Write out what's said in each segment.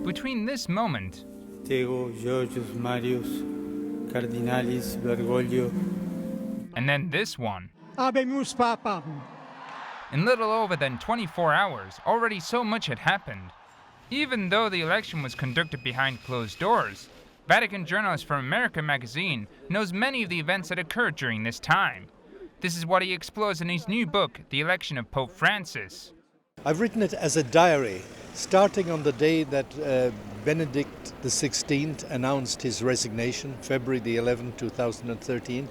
Between this moment Tego Georgius Marius Cardinalis Bergoglio and then this one, Habemus Papam. in little over than 24 hours, already so much had happened. Even though the election was conducted behind closed doors, Vatican journalist from America magazine knows many of the events that occurred during this time. This is what he explores in his new book, The Election of Pope Francis. I've written it as a diary, starting on the day that Benedict XVI announced his resignation, February the 11th, 2013,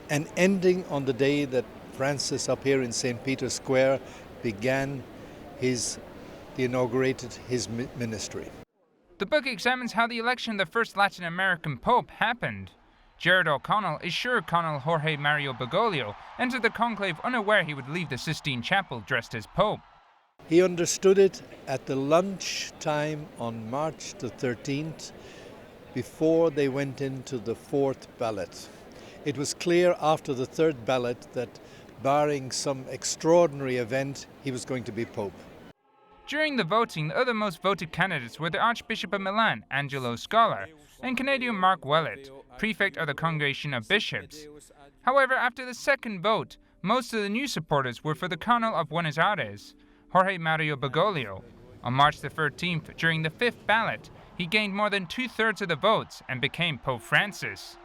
and ending on the day that Francis up here in St. Peter's Square inaugurated his ministry. The book examines how the election of the first Latin American Pope happened. Gerard O'Connell is sure Colonel Jorge Mario Bergoglio entered the conclave unaware he would leave the Sistine Chapel dressed as Pope. He understood it at the lunch time on March the 13th, before they went into the fourth ballot. It was clear after the third ballot that, barring some extraordinary event, he was going to be Pope. During the voting, the other most voted candidates were the Archbishop of Milan, Angelo Scola, and Canadian Mark Willett, prefect of the Congregation of Bishops. However, after the second vote, most of the new supporters were for the Cardinal of Buenos Aires, Jorge Mario Bergoglio. On March the 13th, during the fifth ballot, he gained more than 2/3 of the votes and became Pope Francis.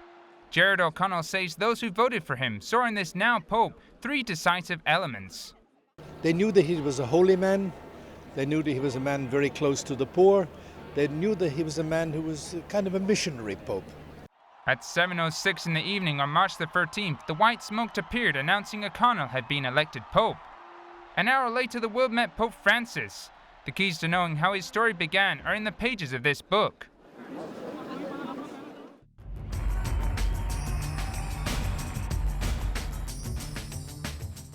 Gerard O'Connell says those who voted for him saw in this now Pope 3 decisive elements. They knew that he was a holy man. They knew that he was a man very close to the poor. They knew that he was a man who was kind of a missionary Pope. At 7:06 in the evening on March the 13th, the white smoke appeared announcing O'Connell had been elected Pope. An hour later, the world met Pope Francis. The keys to knowing how his story began are in the pages of this book.